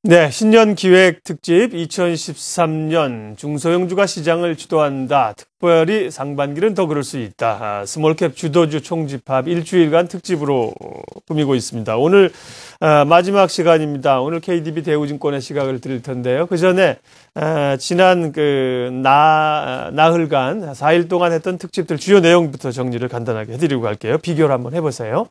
네, 신년 기획 특집 2013년 중소형주가 시장을 주도한다. 특별히 상반기는 더 그럴 수 있다. 스몰캡 주도주 총집합 일주일간 특집으로 꾸미고 있습니다. 오늘 마지막 시간입니다. 오늘 KDB 대우증권의 시각을 드릴 텐데요. 그 전에 지난 나흘간 4일 동안 했던 특집들 주요 내용부터 정리를 간단하게 해드리고 갈게요. 비교를 한번 해보세요.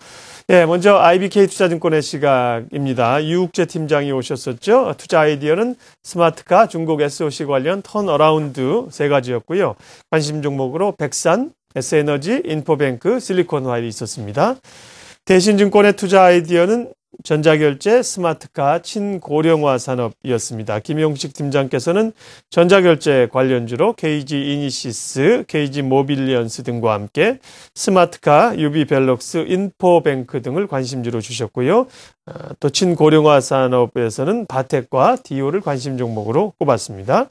네, 먼저 IBK 투자증권의 시각입니다. 유욱재 팀장이 오셨었죠. 투자 아이디어는 스마트카, 중국 SOC 관련 턴어라운드 세 가지였고요. 관심 종목으로 백산, S에너지, 인포뱅크, 실리콘화일이 있었습니다. 대신증권의 투자 아이디어는 전자결제, 스마트카, 친고령화 산업이었습니다. 김용식 팀장께서는 전자결제 관련주로 KG 이니시스, KG 모빌리언스 등과 함께 스마트카, 유비벨럭스, 인포뱅크 등을 관심주로 주셨고요. 또 친고령화 산업에서는 바텍과 디오를 관심 종목으로 꼽았습니다.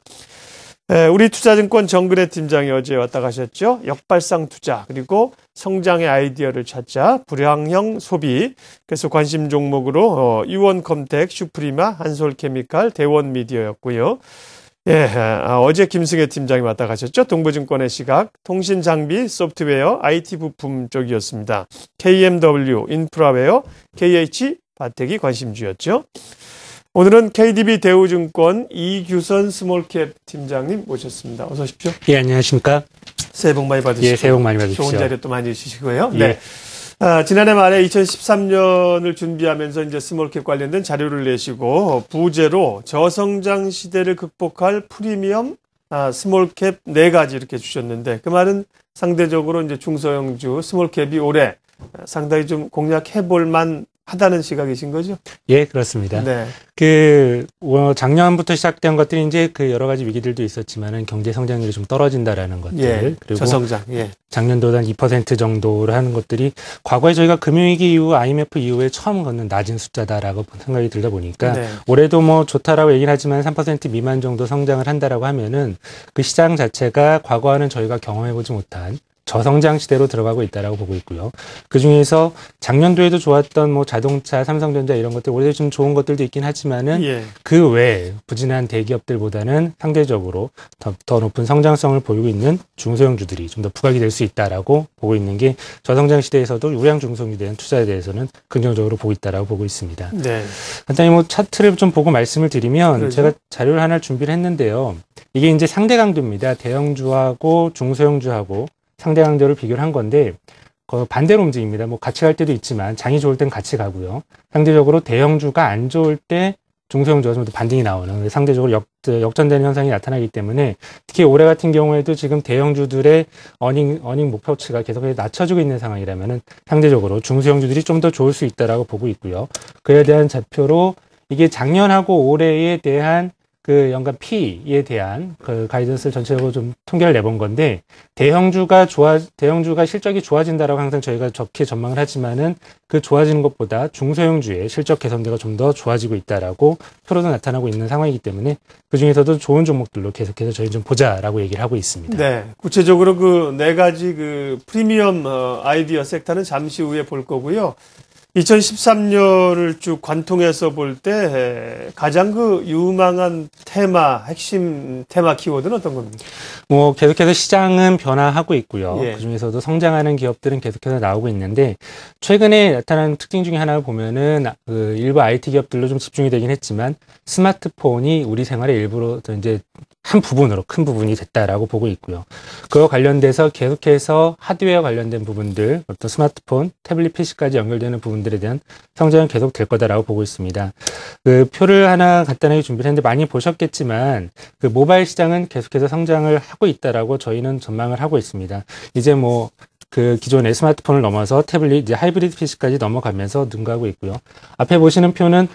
우리 투자증권 정근혜 팀장이 어제 왔다 가셨죠. 역발상 투자 그리고 성장의 아이디어를 찾자 불황형 소비. 그래서 관심 종목으로 유원컴텍, 슈프리마, 한솔케미칼, 대원미디어였고요. 어제 김승혜 팀장이 왔다 가셨죠. 동부증권의 시각, 통신장비, 소프트웨어, IT 부품 쪽이었습니다. KMW, 인프라웨어, KH, 바텍이 관심주였죠. 오늘은 KDB 대우증권 이규선 스몰캡 팀장님 모셨습니다. 어서 오십시오. 예, 안녕하십니까. 새해 복 많이 받으시고. 예, 새해 복 많이 받으십시오. 좋은 자료 또 많이 주시고요. 예. 네. 지난해 말에 2013년을 준비하면서 이제 스몰캡 관련된 자료를 내시고 부제로 저성장 시대를 극복할 프리미엄 스몰캡 4가지 이렇게 주셨는데 그 말은 상대적으로 이제 중소형주 스몰캡이 올해 상당히 좀 공략해 볼 만 하다는 시각이신 거죠? 예, 그렇습니다. 네. 작년부터 시작된 것들이 이제 여러 가지 위기들도 있었지만은 경제 성장률이 좀 떨어진다라는 것들. 예, 그리고 저성장. 예. 작년도보다 2% 정도로 하는 것들이 과거에 저희가 금융위기 이후 IMF 이후에 처음 걷는 낮은 숫자다라고 생각이 들다 보니까 네. 올해도 뭐 좋다라고 얘기는 하지만 3% 미만 정도 성장을 한다라고 하면은 그 시장 자체가 과거와는 저희가 경험해보지 못한 저성장 시대로 들어가고 있다라고 보고 있고요. 그 중에서 작년도에도 좋았던 뭐 자동차, 삼성전자 이런 것들 올해 좀 좋은 것들도 있긴 하지만은 그 외에 부진한 대기업들보다는 상대적으로 더 높은 성장성을 보이고 있는 중소형주들이 좀 더 부각이 될 수 있다라고 보고 있는 게 저성장 시대에서도 우량 중소형주에 대한 투자에 대해서는 긍정적으로 보고 있다라고 보고 있습니다. 네. 간단히 뭐 차트를 좀 보고 말씀을 드리면 그렇죠? 제가 자료를 하나 준비를 했는데요. 이게 이제 상대 강도입니다. 대형주하고 중소형주하고 상대 강도를 비교를 한 건데 반대로 움직입니다. 뭐 같이 갈 때도 있지만 장이 좋을 땐 같이 가고요. 상대적으로 대형주가 안 좋을 때 중소형주가 좀 더 반등이 나오는 상대적으로 역전되는 현상이 나타나기 때문에 특히 올해 같은 경우에도 지금 대형주들의 어닝 목표치가 계속해서 낮춰지고 있는 상황이라면은 상대적으로 중소형주들이 좀 더 좋을 수 있다라고 보고 있고요. 그에 대한 좌표로 이게 작년하고 올해에 대한 연간 P에 대한 가이던스를 전체적으로 좀 통계를 내본 건데, 대형주가 실적이 좋아진다라고 항상 저희가 좋게 전망을 하지만은 그 좋아지는 것보다 중소형주의 실적 개선도가 좀 더 좋아지고 있다라고 표로도 나타나고 있는 상황이기 때문에 그 중에서도 좋은 종목들로 계속해서 저희 좀 보자라고 얘기를 하고 있습니다. 네. 구체적으로 그 4가지 프리미엄 아이디어 섹터는 잠시 후에 볼 거고요. 2013년을 쭉 관통해서 볼 때 가장 유망한 핵심 테마 키워드는 어떤 겁니까? 뭐 계속해서 시장은 변화하고 있고요. 예. 그중에서도 성장하는 기업들은 계속해서 나오고 있는데 최근에 나타난 특징 중에 하나를 보면은 일부 IT 기업들로 좀 집중이 되긴 했지만 스마트폰이 우리 생활의 일부로 이제 한 부분으로 큰 부분이 됐다라고 보고 있고요. 그와 관련돼서 계속해서 하드웨어 관련된 부분들, 어떤 스마트폰, 태블릿 PC까지 연결되는 부분들에 대한 성장은 계속 될 거다라고 보고 있습니다. 표를 하나 간단하게 준비를 했는데 많이 보셨겠지만 모바일 시장은 계속해서 성장을 하고 있다라고 저희는 전망을 하고 있습니다. 이제 기존의 스마트폰을 넘어서 태블릿, 이제 하이브리드 PC까지 넘어가면서 능가하고 있고요. 앞에 보시는 표는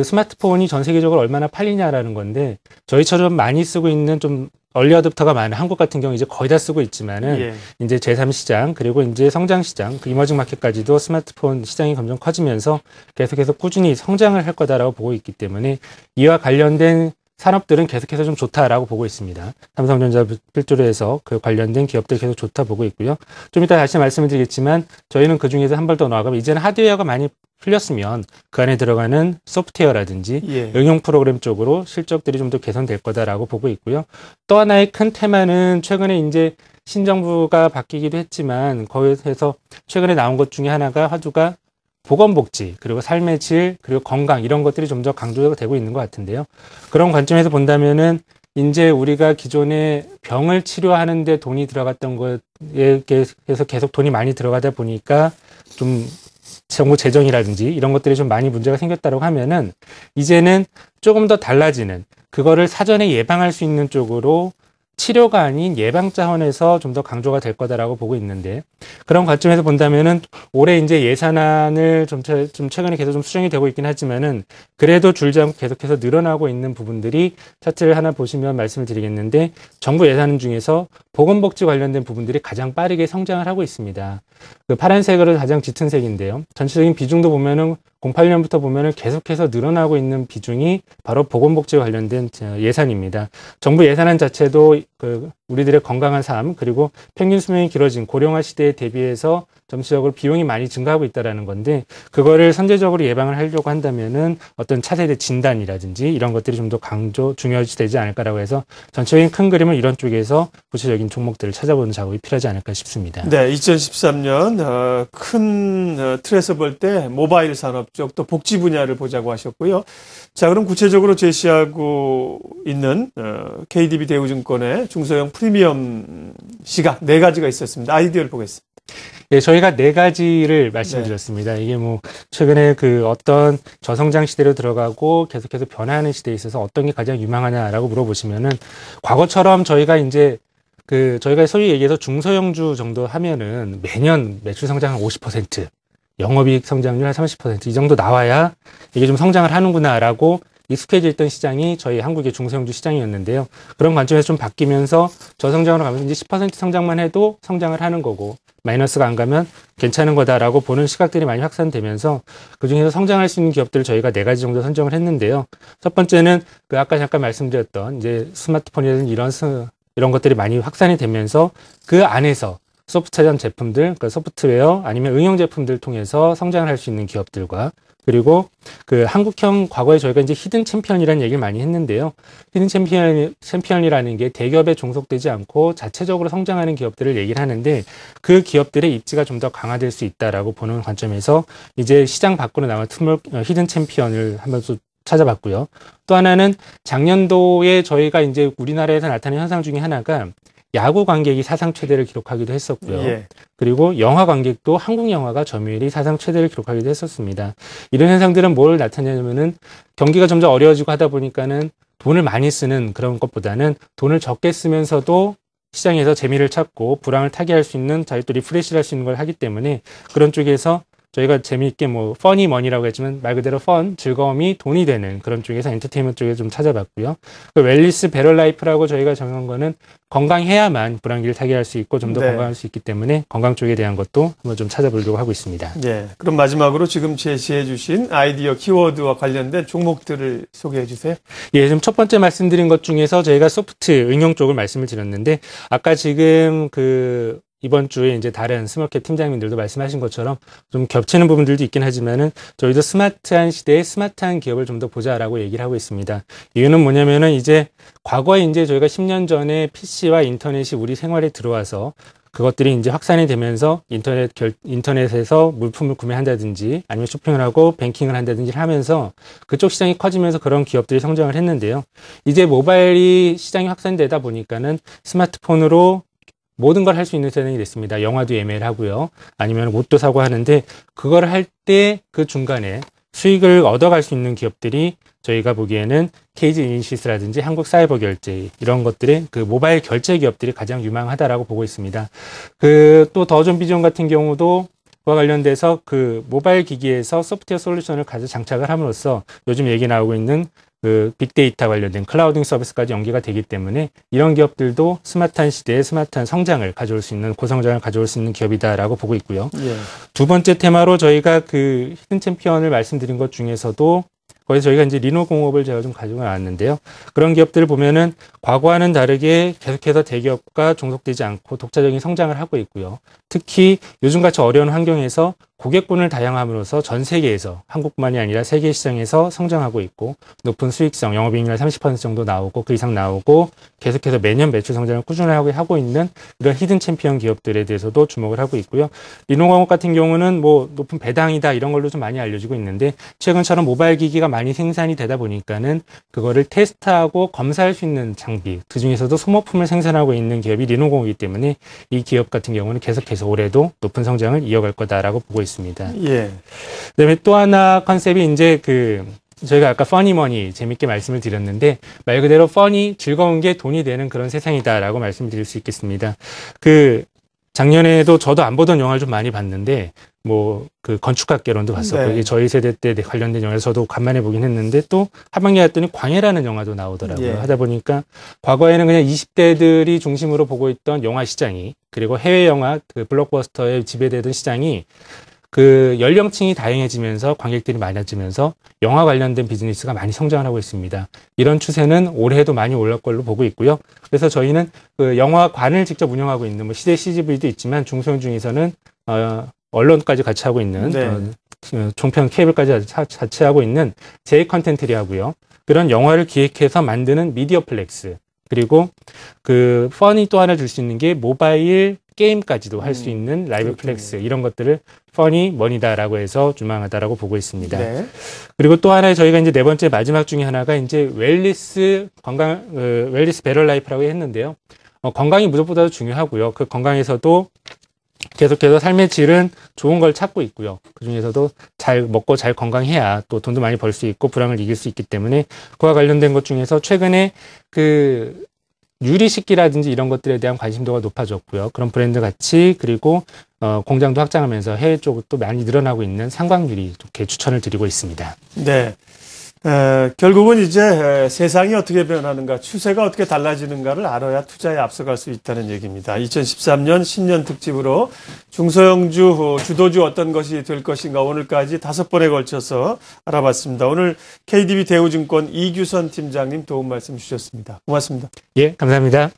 스마트폰이 전 세계적으로 얼마나 팔리냐라는 건데, 저희처럼 많이 쓰고 있는 좀 얼리 어댑터가 많은 한국 같은 경우 이제 거의 다 쓰고 있지만은 이제 제3시장 그리고 이제 성장시장, 이머징 마켓까지도 스마트폰 시장이 점점 커지면서 계속해서 꾸준히 성장을 할 거다라고 보고 있기 때문에 이와 관련된 산업들은 계속해서 좀 좋다라고 보고 있습니다. 삼성전자 필두로 해서 그 관련된 기업들 계속 좋다 보고 있고요. 좀 이따 다시 말씀을 드리겠지만 저희는 그중에서 한 발 더 나아가면 이제는 하드웨어가 많이 풀렸으면 그 안에 들어가는 소프트웨어라든지 예. 응용 프로그램 쪽으로 실적들이 좀 더 개선될 거다라고 보고 있고요. 또 하나의 큰 테마는 최근에 이제 신정부가 바뀌기도 했지만 거기에서 최근에 나온 것 중에 하나가 화두가 보건복지, 그리고 삶의 질, 그리고 건강 이런 것들이 좀 더 강조가 되고 있는 것 같은데요. 그런 관점에서 본다면은 이제 우리가 기존에 병을 치료하는데 돈이 들어갔던 것에 대해서 계속 돈이 많이 들어가다 보니까 좀 정부 재정이라든지 이런 것들이 좀 많이 문제가 생겼다고 하면은 이제는 조금 더 달라지는 그거를 사전에 예방할 수 있는 쪽으로 치료가 아닌 예방 차원에서 좀 더 강조가 될 거다라고 보고 있는데 그런 관점에서 본다면은 올해 이제 예산안을 좀 최근에 계속 좀 수정이 되고 있긴 하지만은 그래도 줄지 않고 계속해서 늘어나고 있는 부분들이 차트를 하나 보시면 말씀을 드리겠는데 정부 예산 중에서 보건복지 관련된 부분들이 가장 빠르게 성장을 하고 있습니다. 그 파란색으로 가장 짙은 색인데요. 전체적인 비중도 보면은 08년부터 보면은 계속해서 늘어나고 있는 비중이 바로 보건복지 관련된 예산입니다. 정부 예산안 자체도 그 우리들의 건강한 삶 그리고 평균 수명이 길어진 고령화 시대에 대비해서 전체적으로 비용이 많이 증가하고 있다라는 건데 그거를 선제적으로 예방을 하려고 한다면은 어떤 차세대 진단이라든지 이런 것들이 좀 더 중요시되지 않을까라고 해서 전체적인 큰 그림을 이런 쪽에서 구체적인 종목들을 찾아보는 작업이 필요하지 않을까 싶습니다. 네, 2013년 큰 틀에서 볼 때 모바일 산업 쪽 또 복지 분야를 보자고 하셨고요. 자, 그럼 구체적으로 제시하고 있는 KDB 대우증권의 중소형 프리미엄 시각 4가지가 있었습니다. 아이디어를 보겠습니다. 예, 저희가 4가지를 말씀드렸습니다. 이게 뭐 최근에 그 어떤 저성장 시대로 들어가고 계속해서 변화하는 시대에 있어서 어떤 게 가장 유망하냐라고 물어보시면은 과거처럼 저희가 이제 저희가 소위 얘기해서 중소형주 정도 하면은 매년 매출 성장 한 50%, 영업이익 성장률 한 30% 이 정도 나와야 이게 좀 성장을 하는구나라고 익숙해져 있던 시장이 저희 한국의 중소형주 시장이었는데요. 그런 관점에서 좀 바뀌면서 저성장으로 가면서 이제 10% 성장만 해도 성장을 하는 거고 마이너스가 안 가면 괜찮은 거다라고 보는 시각들이 많이 확산되면서 그중에서 성장할 수 있는 기업들을 저희가 4가지 정도 선정을 했는데요. 첫 번째는 아까 잠깐 말씀드렸던 이제 스마트폰이라든지 이런 것들이 많이 확산이 되면서 그 안에서 소프트웨어 제품들, 그러니까 소프트웨어 아니면 응용 제품들 통해서 성장을 할 수 있는 기업들과 그리고 그 한국형 과거에 저희가 이제 히든 챔피언이라는 얘기를 많이 했는데요. 히든 챔피언이라는 게 대기업에 종속되지 않고 자체적으로 성장하는 기업들을 얘기를 하는데 그 기업들의 입지가 좀 더 강화될 수 있다라고 보는 관점에서 이제 시장 밖으로 나온 히든 챔피언을 한번 또 찾아봤고요. 또 하나는 작년도에 저희가 이제 우리나라에서 나타난 현상 중에 하나가 야구 관객이 사상 최대를 기록하기도 했었고요. 예. 그리고 영화 관객도 한국 영화가 점유율이 사상 최대를 기록하기도 했었습니다. 이런 현상들은 뭘 나타내냐면은 경기가 점점 어려워지고 하다 보니까는 돈을 많이 쓰는 그런 것보다는 돈을 적게 쓰면서도 시장에서 재미를 찾고 불황을 타개할 수 있는 자유 또 리프레시를 할 수 있는 걸 하기 때문에 그런 쪽에서 저희가 재미있게 뭐 퍼니 머니라고 했지만 말 그대로 즐거움이 돈이 되는 그런 쪽에서 엔터테인먼트 쪽에 좀 찾아봤고요. 그 웰리스 베럴 라이프라고 저희가 정한 거는 건강해야만 불황기를 타개할 수 있고 좀 더 건강할 수 있기 때문에 건강 쪽에 대한 것도 한번 좀 찾아보려고 하고 있습니다. 네. 그럼 마지막으로 지금 제시해 주신 아이디어 키워드와 관련된 종목들을 소개해 주세요. 예, 지금 첫 번째 말씀드린 것 중에서 저희가 소프트 응용 쪽을 말씀을 드렸는데 아까 지금 이번 주에 이제 다른 스몰캡 팀장님들도 말씀하신 것처럼 좀 겹치는 부분들도 있긴 하지만은 저희도 스마트한 시대에 스마트한 기업을 좀 더 보자라고 얘기를 하고 있습니다. 이유는 뭐냐면은 이제 과거에 이제 저희가 10년 전에 PC와 인터넷이 우리 생활에 들어와서 그것들이 이제 확산이 되면서 인터넷에서 물품을 구매한다든지 아니면 쇼핑을 하고 뱅킹을 한다든지 하면서 그쪽 시장이 커지면서 그런 기업들이 성장을 했는데요. 이제 모바일이 시장이 확산되다 보니까는 스마트폰으로 모든 걸 할 수 있는 세상이 됐습니다. 영화도 예매를 하고요. 아니면 옷도 사고 하는데 그걸 할 때 그 중간에 수익을 얻어갈 수 있는 기업들이 저희가 보기에는 KG 이니시스라든지 한국사이버결제 이런 것들의 그 모바일 결제 기업들이 가장 유망하다라고 보고 있습니다. 또 더존 비전 같은 경우도 그와 관련돼서 그 모바일 기기에서 소프트웨어 솔루션을 가져 장착을 함으로써 요즘 얘기 나오고 있는 그 빅데이터 관련된 클라우딩 서비스까지 연계가 되기 때문에 이런 기업들도 스마트한 시대에 스마트한 성장을 가져올 수 있는 고성장을 가져올 수 있는 기업이다라고 보고 있고요. 예. 두 번째 테마로 저희가 그 히든 챔피언을 말씀드린 것 중에서도 거기서 저희가 이제 리노공업을 제가 좀 가지고 나왔는데요. 그런 기업들을 보면은 과거와는 다르게 계속해서 대기업과 종속되지 않고 독자적인 성장을 하고 있고요. 특히 요즘같이 어려운 환경에서 고객군을 다양함으로써 전 세계에서 한국뿐만이 아니라 세계 시장에서 성장하고 있고 높은 수익성, 영업이익률 30% 정도 나오고 그 이상 나오고 계속해서 매년 매출 성장을 꾸준하게 하고 있는 이런 히든 챔피언 기업들에 대해서도 주목을 하고 있고요. 리노공업 같은 경우는 뭐 높은 배당이다 이런 걸로 좀 많이 알려지고 있는데 최근처럼 모바일 기기가 많이 생산이 되다 보니까는 그거를 테스트하고 검사할 수 있는 장비, 그중에서도 소모품을 생산하고 있는 기업이 리노공업이기 때문에 이 기업 같은 경우는 계속해서 올해도 높은 성장을 이어갈 거다라고 보고 있습니다. 예. 그다음에 또 하나 컨셉이 이제 저희가 아까 퍼니머니 재밌게 말씀을 드렸는데 말 그대로 퍼니 즐거운 게 돈이 되는 그런 세상이다라고 말씀드릴 수 있겠습니다. 작년에도 저도 안 보던 영화를 좀 많이 봤는데 건축학개론도 봤었고 네. 이게 저희 세대 때 관련된 영화를 저도 간만에 보긴 했는데 또 하반기에 갔더니 광해라는 영화도 나오더라고요. 예. 하다 보니까 과거에는 그냥 20대들이 중심으로 보고 있던 영화 시장이 그리고 해외 영화 블록버스터에 지배되던 시장이 연령층이 다양해지면서 관객들이 많아지면서 영화 관련된 비즈니스가 많이 성장을 하고 있습니다. 이런 추세는 올해도 많이 올라갈 걸로 보고 있고요. 그래서 저희는 영화관을 직접 운영하고 있는 시대 CGV도 있지만 중소형 중에서는 언론까지 같이 하고 있는 네. 종편 케이블까지 같이 하고 있는 제이 컨텐트리 하고요. 그런 영화를 기획해서 만드는 미디어 플렉스 그리고 펀이 또 하나 줄 수 있는 게 모바일 게임까지도 할 수 있는 라이브 플렉스 이런 것들을 퍼니 머니다라고 해서 주망하다라고 보고 있습니다. 네. 그리고 또 하나 저희가 이제 네 번째 마지막 중에 하나가 이제 웰리스 베럴 라이프라고 했는데요. 건강이 무엇보다도 중요하고요. 그 건강에서도 계속해서 삶의 질은 좋은 걸 찾고 있고요. 그중에서도 잘 먹고 잘 건강해야 또 돈도 많이 벌 수 있고 불황을 이길 수 있기 때문에 그와 관련된 것 중에서 최근에 유리식기라든지 이런 것들에 대한 관심도가 높아졌고요. 그런 브랜드 가치 그리고 공장도 확장하면서 해외 쪽으로 또 많이 늘어나고 있는 상광유리 이렇게 추천을 드리고 있습니다. 네. 결국은 이제 세상이 어떻게 변하는가, 추세가 어떻게 달라지는가를 알아야 투자에 앞서갈 수 있다는 얘기입니다. 2013년 신년 특집으로 중소형주, 주도주 어떤 것이 될 것인가 오늘까지 5번에 걸쳐서 알아봤습니다. 오늘 KDB 대우증권 이규선 팀장님 도움 말씀 주셨습니다. 고맙습니다. 예, 감사합니다.